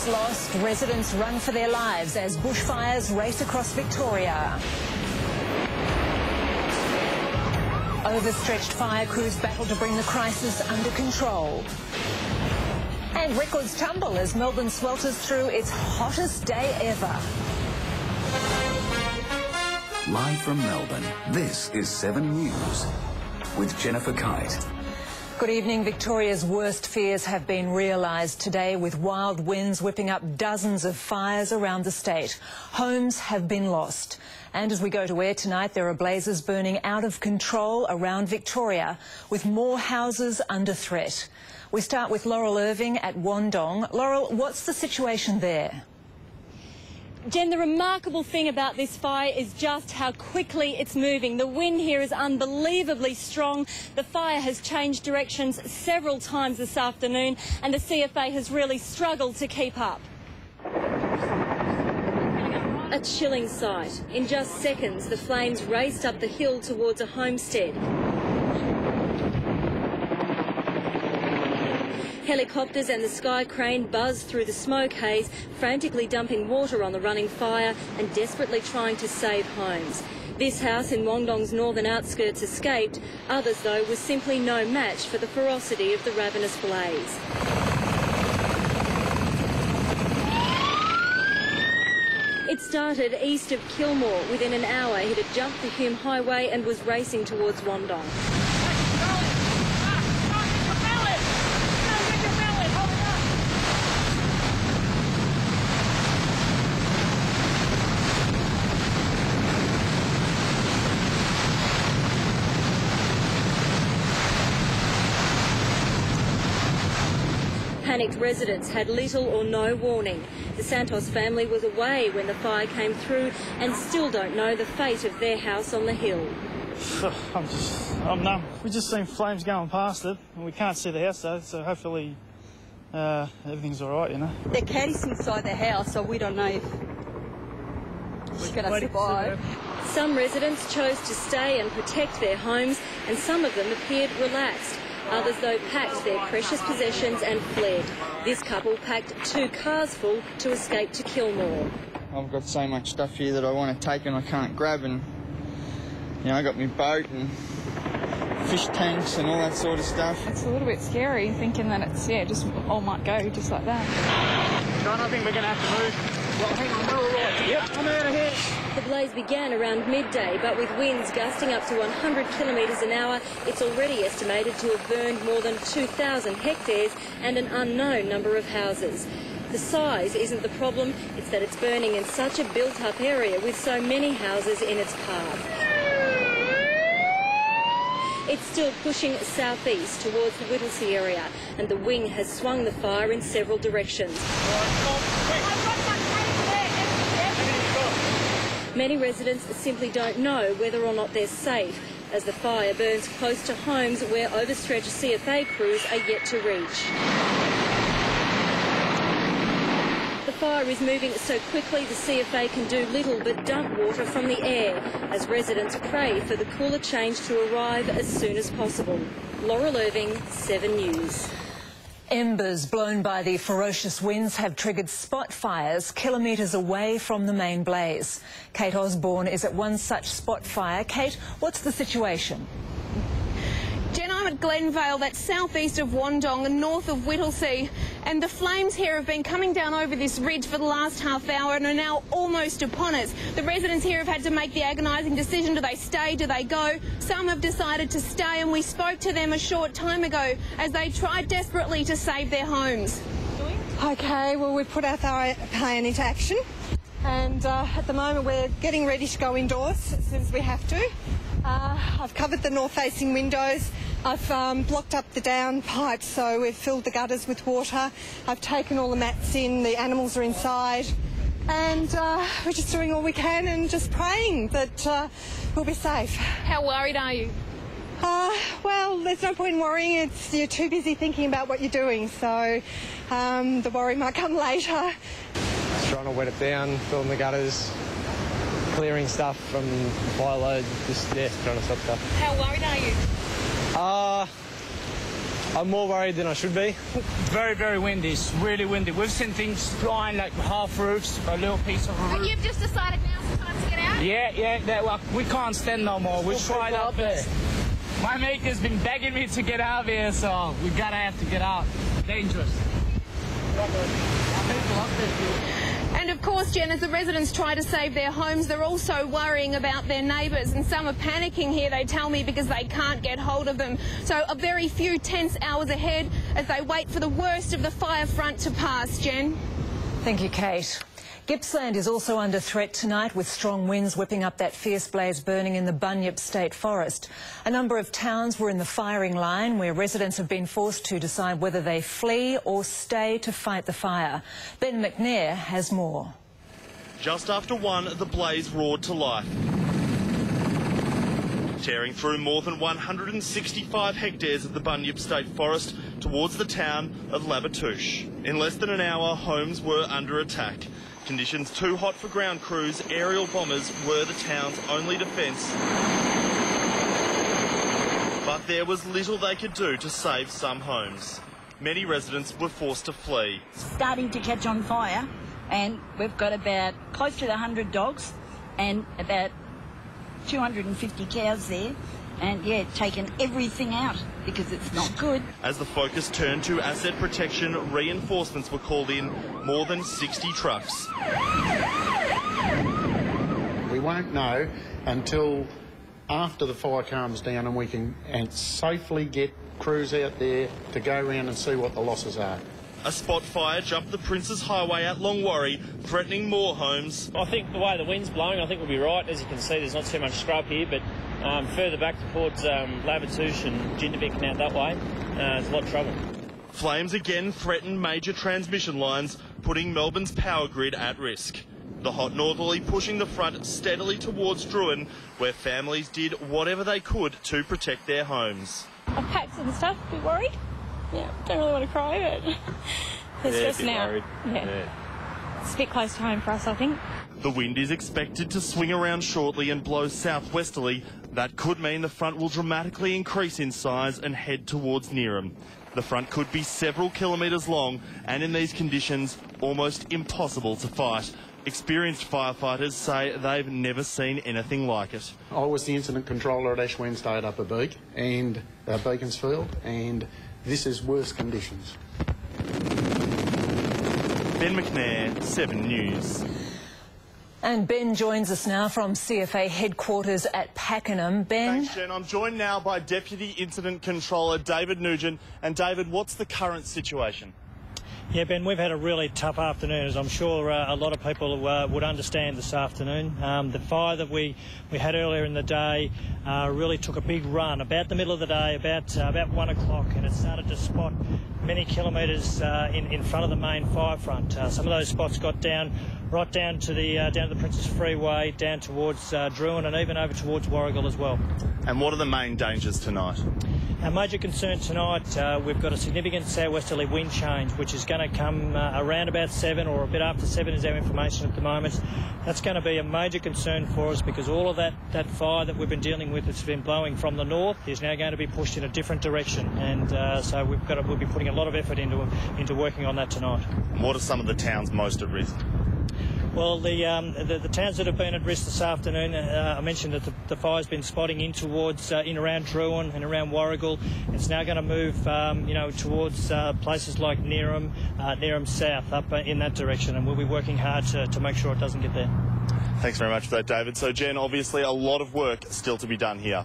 homes lost, residents run for their lives as bushfires race across Victoria. Overstretched fire crews battle to bring the crisis under control. And records tumble as Melbourne swelters through its hottest day ever. Live from Melbourne, this is 7 News with Jennifer Kite. Good evening. Victoria's worst fears have been realised today with wild winds whipping up dozens of fires around the state. Homes have been lost. And as we go to air tonight, there are blazes burning out of control around Victoria, with more houses under threat. We start with Laurel Irving at Wandong. Laurel, what's the situation there? Jen, the remarkable thing about this fire is just how quickly it's moving. The wind here is unbelievably strong. The fire has changed directions several times this afternoon and the CFA has really struggled to keep up. A chilling sight. In just seconds, the flames raced up the hill towards a homestead. Helicopters and the sky crane buzzed through the smoke haze, frantically dumping water on the running fire and desperately trying to save homes. This house in Wandong's northern outskirts escaped. Others, though, were simply no match for the ferocity of the ravenous blaze. It started east of Kilmore. Within an hour, it had jumped the Hume Highway and was racing towards Wandong. Panicked residents had little or no warning. The Santos family was away when the fire came through and still don't know the fate of their house on the hill. I'm numb. We've just seen flames going past it and we can't see the house though, so hopefully everything's all right, you know. The cat is inside the house, so we don't know if she's going to survive. Some residents chose to stay and protect their homes and some of them appeared relaxed. Others, though, packed their precious possessions and fled. This couple packed 2 cars full to escape to Kilmore. I've got so much stuff here that I want to take and I can't grab, and you know, I got my boat and fish tanks and all that sort of stuff. It's a little bit scary thinking that it's, just all might go just like that. John, I think we're going to have to move. Well, hang on, we're all right. Yep, I'm out of here. The blaze began around midday, but with winds gusting up to 100 kilometres an hour, it's already estimated to have burned more than 2,000 hectares and an unknown number of houses. The size isn't the problem, it's that it's burning in such a built-up area with so many houses in its path. It's still pushing southeast towards the Whittlesea area, and the wing has swung the fire in several directions. Many residents simply don't know whether or not they're safe, as the fire burns close to homes where overstretched CFA crews are yet to reach. The fire is moving so quickly the CFA can do little but dump water from the air, as residents pray for the cooler change to arrive as soon as possible. Laurel Irving, 7 News. Embers blown by the ferocious winds have triggered spot fires kilometres away from the main blaze. Kate Osborne is at one such spot fire. Kate, what's the situation? Jen, I'm at Glenvale, that's southeast of Wandong and north of Whittlesea, and the flames here have been coming down over this ridge for the last half hour and are now almost upon us. The residents here have had to make the agonising decision: do they stay, do they go? Some have decided to stay, and we spoke to them a short time ago as they tried desperately to save their homes. Okay, well, we've put our plan into action, and at the moment we're getting ready to go indoors as soon as we have to. I've covered the north-facing windows. I've blocked up the down pipes, so we've filled the gutters with water. I've taken all the mats in, the animals are inside, and we're just doing all we can and just praying that we'll be safe. How worried are you? Well, there's no point in worrying. You're too busy thinking about what you're doing, so the worry might come later. Just trying to wet it down, filling the gutters, clearing stuff from the fire load, just trying to stop stuff. How worried are you? I'm more worried than I should be. Very, very windy. It's really windy. We've seen things flying like half roofs, a little piece of a roof. And you've just decided now's the time to get out? Yeah. We can't stand no more. We've tried our best. My mate has been begging me to get out of here, so we gotta have to get out. Dangerous. And of course, Jen, as the residents try to save their homes, they're also worrying about their neighbours, and some are panicking here, they tell me, because they can't get hold of them. So a very few tense hours ahead as they wait for the worst of the fire front to pass, Jen. Thank you, Kate. Gippsland is also under threat tonight, with strong winds whipping up that fierce blaze burning in the Bunyip State Forest. A number of towns were in the firing line, where residents have been forced to decide whether they flee or stay to fight the fire. Ben McNair has more. Just after 1, the blaze roared to life, tearing through more than 165 hectares of the Bunyip State Forest towards the town of Labatouche. In less than an hour, homes were under attack. Conditions too hot for ground crews, aerial bombers were the town's only defence. But there was little they could do to save some homes. Many residents were forced to flee. Starting to catch on fire, and we've got about close to 100 dogs and about 250 cows there. And, yeah, taken everything out because it's not good. As the focus turned to asset protection, reinforcements were called in, more than 60 trucks. We won't know until after the fire calms down and we can safely get crews out there to go around and see what the losses are. A spot fire jumped the Princes Highway at Longwarry, threatening more homes. I think the way the wind's blowing, I think we'll be right. As you can see, there's not too much scrub here, but further back towards Labatouche and Jindavick and out that way, there's a lot of trouble. Flames again threatened major transmission lines, putting Melbourne's power grid at risk. The hot northerly pushing the front steadily towards Druin, where families did whatever they could to protect their homes. I've packed some stuff, a bit worried. Yeah, don't really want to cry, but it's stressing out. Yeah. It's a bit close to home for us, I think. The wind is expected to swing around shortly and blow southwesterly. That could mean the front will dramatically increase in size and head towards Neerim. The front could be several kilometres long and in these conditions almost impossible to fight. Experienced firefighters say they've never seen anything like it. I was the incident controller at Ash Wednesday at Upper Beak and Beaconsfield, and this is worse conditions. Ben McNair, 7 News. And Ben joins us now from CFA headquarters at Pakenham. Ben? Thanks, Jen. I'm joined now by Deputy Incident Controller David Nugent. And David, what's the current situation? Yeah, Ben, we've had a really tough afternoon, as I'm sure a lot of people would understand this afternoon. The fire that we had earlier in the day really took a big run about the middle of the day, about 1 o'clock, and it started to spot many kilometres in front of the main fire front. Some of those spots got right down to the Princes Freeway, down towards Druin, and even over towards Warrigal as well. And what are the main dangers tonight? Our major concern tonight, we've got a significant southwesterly wind change, which is going to come around about 7 or a bit after 7 is our information at the moment. That's going to be a major concern for us because all of that fire that we've been dealing with that's been blowing from the north is now going to be pushed in a different direction, and so we'll be putting a lot of effort into working on that tonight. What are some of the towns most at risk? Well, the towns that have been at risk this afternoon, I mentioned that the fire's been spotting in towards in around Druin and around Warrigal. It's now going to move, towards places like Neerim South, up in that direction, and we'll be working hard to make sure it doesn't get there. Thanks very much for that, David. So, Jen, obviously a lot of work still to be done here.